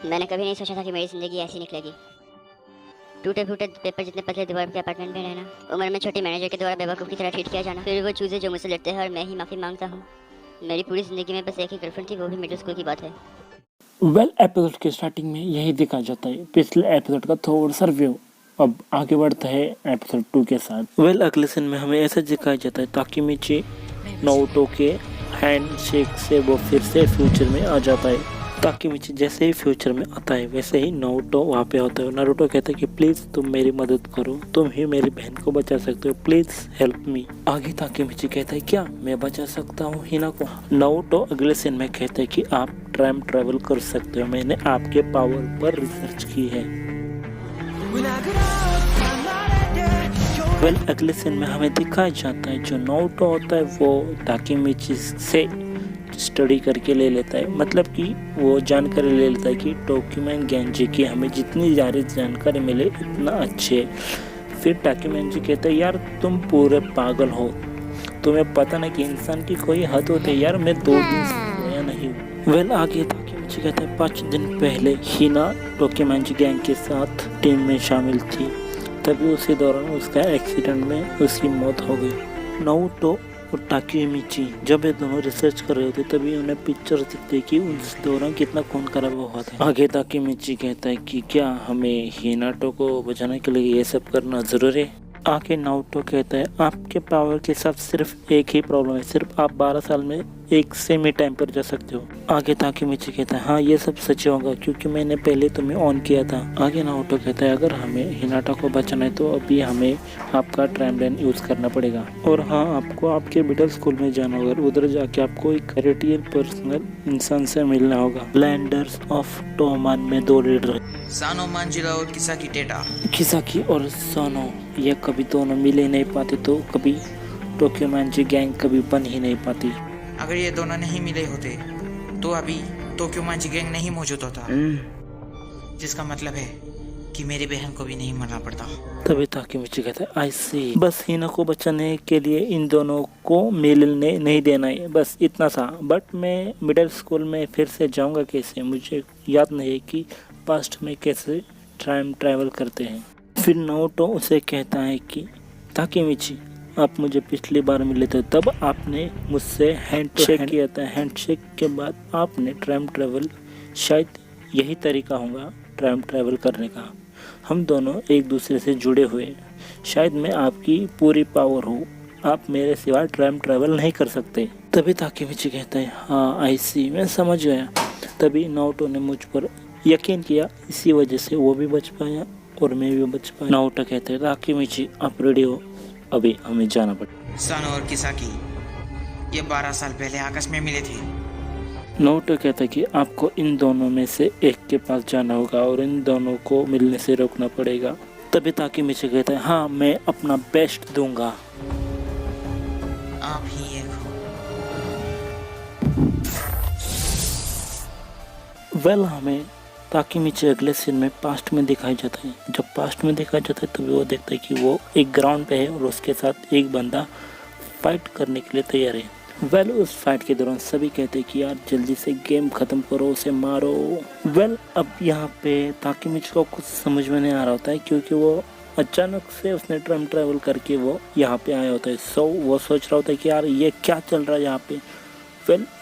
मैंने कभी नहीं सोचा था कि मेरी ज़िंदगी ऐसी निकलेगी। टूटे फूटे पेपर जितने पतले दीवार के अपार्टमेंट में रहना, उम्र में छोटी मैनेजर के द्वारा बेवकूफ़ की तरह ट्रीट किया जाना, फिर वो चूजे जो मुझसे लड़ते हैं और मैं ही माफ़ी मांगता हूँ। मेरी पूरी ज़िंदगी में बस एक ही गर्लफ्रेंड थी, वो भी मिडिल स्कूल की बात है। एपिसोड के स्टार्टिंग में यही दिखा जाता है पिछले एपिसोड का थोड़ा सा रिव्यू। अब आगे बढ़ता है एपिसोड 2 के साथ। अगले सीन में हमें ऐसा दिखाया जाता है ताकिमिची नारुतो के हैंड शेक से वो फिर से फ्यूचर में आ जाता है। ताकिमिची जैसे ही फ्यूचर में आता है वैसे ही नारुतो वहाँ पे होता है। नारुतो कहता है कि प्लीज तुम मेरी मदद करो, तुम ही मेरी बहन को बचा सकते हो, प्लीज हेल्प मी। आगे ताकिमिची कहता है क्या मैं बचा सकता हूँ हिना को। नारुतो अगले सीन में कहता है कि आप टाइम ट्रेवल कर सकते हो, मैंने आपके पावर पर रिसर्च की है। अगले सीन में हमें दिखाया जाता है जो नारुतो होता है वो ताकिमिची से स्टडी करके ले लेता है, मतलब कि वो जानकारी ले लेता है कि टोक्यूमेन गेंजी की हमें जितनी ज़्यादा जानकारी मिले इतना अच्छे। फिर ताकिमिची कहता है यार तुम पूरे पागल हो, तुम्हें पता नहीं कि इंसान की कोई हद होती है यार, मैं 2 दिन से सोया नहीं हूँ। आगे ताकिमिची कहता है 5 दिन पहले हिना टोक्यूमेन गैंग के साथ टीम में शामिल थी, तभी उसी दौरान उसका एक्सीडेंट में उसकी मौत हो गई। नारुतो और ताकिमिची जब ये दोनों रिसर्च कर रहे होते तभी उन्हें पिक्चर दिखते कि उस दौरान कितना खून खराब हुआ था। आगे ताकिमिची कहता है कि क्या हमें हिनाटो को बचाने के लिए ये सब करना जरूरी है। आगे नारुतो कहता है आपके पावर के साथ सिर्फ एक ही प्रॉब्लम है, सिर्फ आप 12 साल में एक सेमी टाइम पर जा सकते हो। आगे ताकिमिची कहता है हाँ ये सब सच होगा क्योंकि मैंने पहले तुम्हें ऑन किया था। आगे नारुतो कहता है अगर हमें हिनाटा को बचाना है तो अभी हमें आपका टाइम लाइन यूज करना पड़ेगा, और हाँ आपको आपके मिडिल स्कूल में जाना होगा, उधर जाके आपको एक कैरेटियर पर्सनल इंसान से मिलना होगा। ब्लेंडर्स ऑफ टोमान में 2 लीडर सानो मांजिला और किसाकी टेटा, किसाकी और सानो, ये कभी दोनों मिल ही नहीं पाते तो कभी टोक्यूमेन गैंग कभी बन ही नहीं पाती। अगर ये दोनों नहीं मिले होते तो अभी टोक्यूमेन गैंग नहीं मौजूद होता, जिसका मतलब है कि मेरी बहन को भी नहीं मरना पड़ता। तभी ताकिमिची कहता है आई सी, बस हिना को बचाने के लिए इन दोनों को मिलने नहीं देना है, बस इतना सा। बट मैं मिडिल स्कूल में फिर से जाऊंगा कैसे, मुझे याद नहीं है कि पास्ट में कैसे टाइम ट्रैवल करते हैं। फिर नारुतो उसे कहता है कि ताकिमिची आप मुझे पिछली बार मिले थे तब आपने मुझसे हैंडशेक किया था, हैंडशेक के बाद आपने टाइम ट्रैवल, शायद यही तरीका होगा टाइम ट्रैवल करने का, हम दोनों एक दूसरे से जुड़े हुए, शायद मैं आपकी पूरी पावर हूँ, आप मेरे सिवा टाइम ट्रैवल नहीं कर सकते। तभी ताकिमिची कहता है हाँ आई सी, मैं समझ गया। तभी नारुतो ने मुझ पर यकीन किया, इसी वजह से वो भी बच पाया और मैं भी बच पाया। नारुतो कहते हैं ताकिमिची आप रेडी हो, अभी हमें जाना पड़ेगा। सानो और किसाकी ये 12 साल पहले आकाश में मिले थे। नारुतो कहता है कि आपको इन दोनों में से एक के पास जाना होगा और इन दोनों को मिलने से रोकना पड़ेगा। तभी ताकिमिची कहता है हाँ मैं अपना बेस्ट दूंगा। आप ही एक हो। हमें ताकिमिची अगले सीन में पास्ट में दिखाया जाता है। जब पास्ट में दिखाया जाता है तभी वो देखता है कि वो एक ग्राउंड पे है और उसके साथ एक बंदा फाइट करने के लिए तैयार है। उस फाइट के दौरान सभी कहते हैं कि यार जल्दी से गेम खत्म करो, उसे मारो। अब यहाँ पे ताकिमिची को कुछ समझ में नहीं आ रहा होता है क्योंकि वो अचानक से उसने टाइम ट्रैवल करके वो यहाँ पे आया होता है। वो सोच रहा होता है कि यार ये क्या चल रहा है यहाँ पे।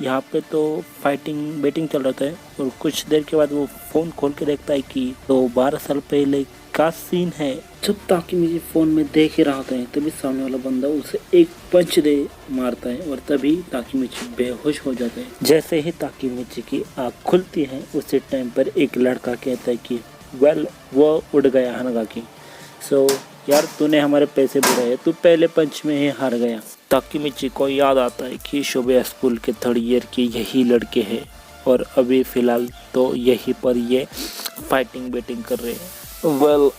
यहाँ पे तो फाइटिंग बेटिंग चल रहा है और कुछ देर के बाद वो फोन खोल के देखता है कि तो 12 साल पहले का सीन है। जब ताकिमिची फोन में देख ही रहा होता है तभी सामने वाला बंदा उसे एक पंच दे मारता है और तभी ताकिमिची बेहोश हो जाता है। जैसे ही ताकिमिची की आँख खुलती है उसी टाइम पर एक लड़का कहता है कि वो उड़ गया हनागाकी। यार तूने हमारे पैसे बुराए, तू पहले पंच में ही हार गया। ताकिमिची को याद आता है कि शोबे स्कूल के 3rd ईयर के यही लड़के हैं और अभी फिलहाल तो यहीं पर ये फाइटिंग बेटिंग कर रहे हैं।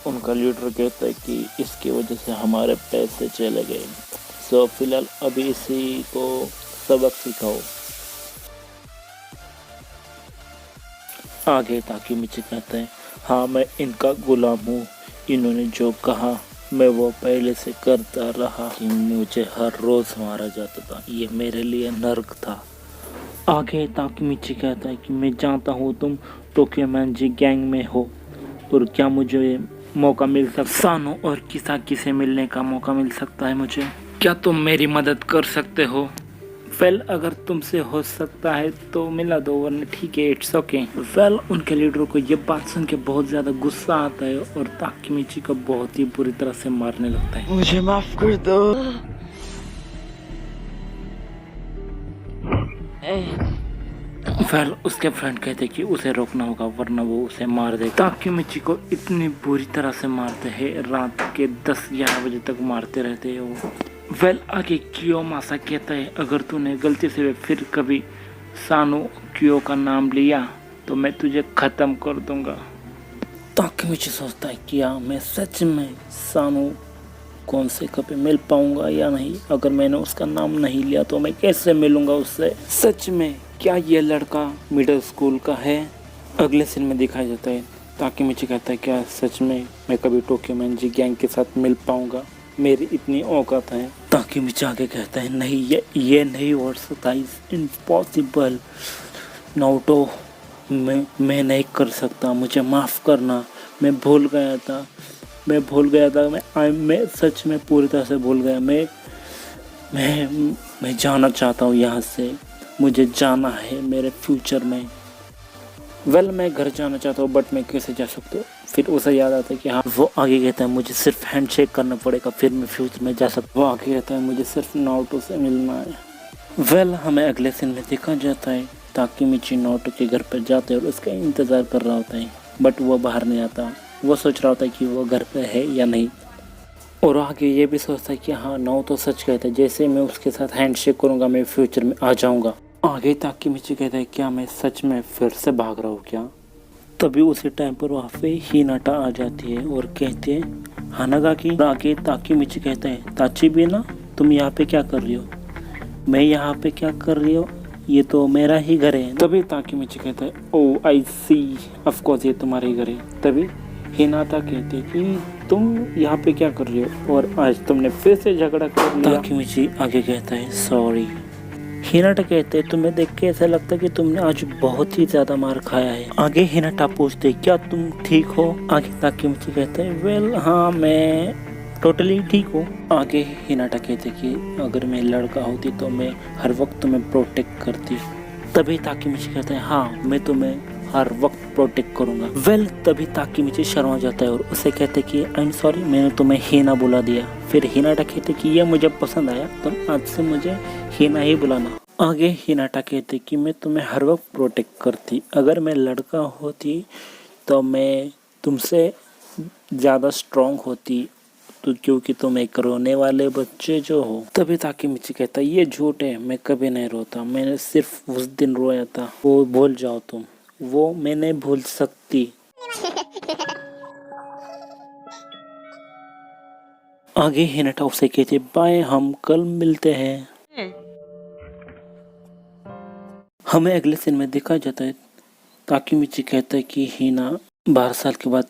उनका लीडर कहता है कि इसकी वजह से हमारे पैसे चले गए, फिलहाल अभी इसी को सबक सिखाओ। आगे ताकिमिची कहता है हाँ मैं इनका गुलाम हूँ, इन्होंने जो कहा मैं वो पहले से करता रहा कि मुझे हर रोज मारा जाता था, ये मेरे लिए नर्क था। आगे ताकिमिची कहता है कि मैं जानता हूँ तुम टोक्योमैंजी गैंग में हो और क्या मुझे मौका मिल सकता सानो और किसाकी से मिलने का मौका मिल सकता है मुझे? क्या तुम मेरी मदद कर सकते हो? वेल अगर तुमसे हो सकता है तो मिला दो, वरना ठीक है, इट्स ओके। वेल उनके लीडर को ये बात सुन के बहुत ज्यादा गुस्सा आता है और ताकेमिची को बहुत ही बुरी तरह से मारने लगता है। मुझे माफ कर दो। वेल उसके फ्रेंड कहते कि उसे रोकना होगा वरना वो उसे मार देगा। ताकेमिची को इतनी बुरी तरह से मारते हैं, रात के 10-11 बजे तक मारते रहते हैं वो। वेल आगे कियोमासा कहता है अगर तूने गलती से फिर कभी सानो कियो का नाम लिया तो मैं तुझे खत्म कर दूंगा। ताकेमिची सोचता है क्या मैं सच में सानो कौन से कभी मिल पाऊंगा या नहीं? अगर मैंने उसका नाम नहीं लिया तो मैं कैसे मिलूंगा उससे? सच में क्या ये लड़का मिडिल स्कूल का है? अगले सीन में दिखाया जाता है ताकेमिची कहता है क्या सच में मैं कभी टोक्योमैंजी गैंग के साथ मिल पाऊंगा? मेरी इतनी औकात है? ताकेमिची आगे कहता है नहीं ये नहीं हो सकता, इम्पॉसिबल नारुतो, मैं नहीं कर सकता, मुझे माफ़ करना, मैं भूल गया था, मैं सच में पूरी तरह से भूल गया। मैं जाना चाहता हूँ यहाँ से, मुझे जाना है मेरे फ्यूचर में। वेल मैं घर जाना चाहता हूँ बट मैं कैसे जा सकता हूँ? फिर उसे याद आता है कि हाँ वो आगे कहता है मुझे सिर्फ हैंडशेक करना पड़ेगा फिर मैं फ्यूचर में जा सकता हूँ। वो आगे कहता है मुझे सिर्फ नारुतो से मिलना है। वेल हमें अगले सीन में देखा जाता है ताकेमिची नारुतो के घर पर जाते हैं और उसका इंतज़ार कर रहा होता है बट वो बाहर नहीं आता। वो सोच रहा होता है कि वो घर पे है या नहीं और आगे ये भी सोचता है कि हाँ नारुतो सच कहता है, जैसे मैं उसके साथ हैंडशेक करूँगा मैं फ्यूचर में आ जाऊँगा। आगे ताकेमिची कहता है क्या मैं सच में फिर से भाग रहा हूँ क्या? तभी उसी टाइम पर वहाँ पे हिनाटा आ जाती है और कहती है हानागाकी। आगे ताकेमिची कहता है ताचिबी ना तुम यहाँ पे क्या कर रही हो? मैं यहाँ पे क्या कर रही हो? ये तो मेरा ही घर है। तभी ताकेमिची कहता है ओ आई सी, ऑफ कोर्स ये तुम्हारा ही घर है। तभी हिनाटा कहती है कि तुम यहाँ पे क्या कर रही हो और आज तुमने फिर से झगड़ा कर लिया। ताकेमिची आगे कहता है सॉरी। हिनाटा कहते हैं तुम्हें देख के ऐसा लगता है कि तुमने आज बहुत ही ज्यादा मार खाया है। आगे हिनाटा पूछते क्या तुम ठीक हो? आगे ताकेमिची कहते हैं वेल हाँ मैं टोटली ठीक हूँ। आगे हिनाटा कहते कि अगर मैं लड़का होती तो मैं हर वक्त तुम्हें प्रोटेक्ट करती। तभी ताकेमिची कहता है हाँ मैं तुम्हें हर वक्त प्रोटेक्ट करूंगा। वेल तभी ताकेमिची शर्मा जाता है और उसे कहते कि आई एम सॉरी मैंने तुम्हें हिना बुला दिया। फिर हिनाटा कहते कि ये मुझे पसंद आया, तुम आज से मुझे हिना ही बुलाना। आगे हिनाटा कहते कि मैं तुम्हें हर वक्त प्रोटेक्ट करती, अगर मैं लड़का होती तो मैं तुमसे ज़्यादा स्ट्रॉन्ग होती तो क्योंकि तुम एक रोने वाले बच्चे जो हो। तभी ताकेमिची कहता ये झूठ है, मैं कभी नहीं रोता, मैंने सिर्फ उस दिन रोया था, वो भूल जाओ तुम, वो मैं नहीं भूल सकती। आगे हिनाटा उसे कहते बाय हम कल मिलते हैं। हमें अगले सीन में देखा जाता है ताकेमिची कहता है कि हिना 12 साल के बाद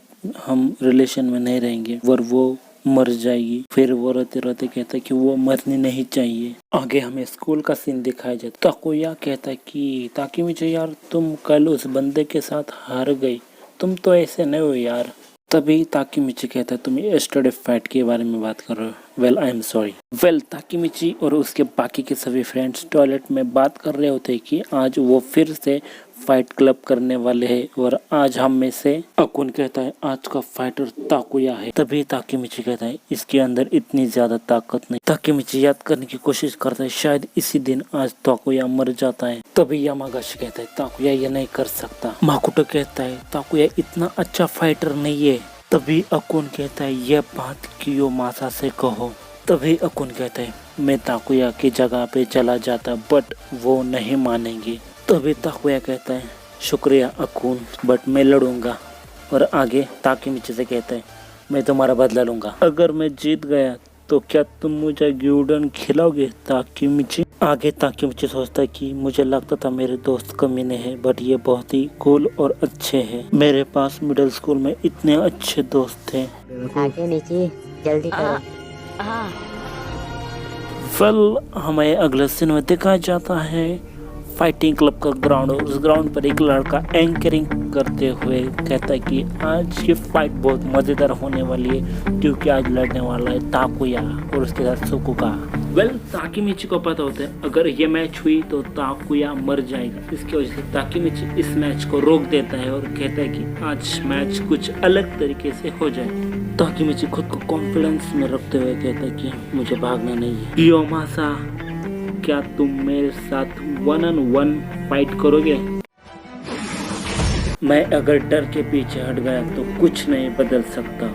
हम रिलेशन में नहीं रहेंगे और वो मर जाएगी। फिर वो रोते रोते कहता है कि वो मरनी नहीं चाहिए। आगे हमें स्कूल का सीन दिखाया जाता है। ताकुया कहता है कि ताकेमिची यार तुम कल उस बंदे के साथ हार गई, तुम तो ऐसे नहीं हो यार। तभी ताकेमिची कहता है तुम यस्टरडे फाइट के बारे में बात कर रहे हो। Well I am sorry. Well Takemichi और उसके बाकी के सभी फ्रेंड्स टॉयलेट में बात कर रहे होते हैं कि आज वो फिर से फाइट क्लब करने वाले हैं और आज हम में से अकुन कहता है आज का फाइटर ताकुया है। तभी ताकेमिची कहता है इसके अंदर इतनी ज्यादा ताकत नहीं। ताकेमिची याद करने की कोशिश करता है शायद इसी दिन आज ताकुया मर जाता है। तभी यामागाशी कहता है ताकुया ये नहीं कर सकता। माकुटो कहता है ताकुया इतना अच्छा फाइटर नहीं है। तभी अकुन कहता है यह बात कियोमासा से कहो। तभी अकुन कहता है मैं ताकुया की जगह पे चला जाता बट वो नहीं मानेंगे। तभी ताकुया कहता है शुक्रिया अकुन बट मैं लड़ूंगा। और आगे ताकेमिची से कहता है मैं तुम्हारा बदला लूंगा, अगर मैं जीत गया तो क्या तुम मुझे ग्यूडन खिलाओगे ताकेमिची? आगे ताकेमिची सोचता है कि मुझे लगता था मेरे दोस्त कमीने हैं बट ये बहुत ही कूल और अच्छे हैं। मेरे पास मिडिल स्कूल में इतने अच्छे दोस्त थे। ताकेमिची जल्दी करो। वेल हमें अगले सीन में देखा जाता है फाइटिंग क्लब का ग्राउंड है। उस ग्राउंड पर एक लड़का एंकरिंग करते हुए कहता है कि आज की फाइट बहुत मजेदार होने वाली है क्योंकि आज लड़ने वाला है ताकुया और उसके साथ सुकुका। ताकीमिची को पता होता है अगर ये मैच हुई तो ताकुया मर जाएगा। इसकी वजह से ताकीमिची इस मैच को रोक देता है और कहता है कि आज मैच कुछ अलग तरीके से हो जाए। ताकीमिची खुद को कॉन्फिडेंस में रखते हुए कहता है कि मुझे भागना नहीं है। कियोमासा, क्या तुम मेरे साथ 1-on-1 फाइट करोगे? मैं अगर डर के पीछे हट गया तो कुछ नहीं बदल सकता।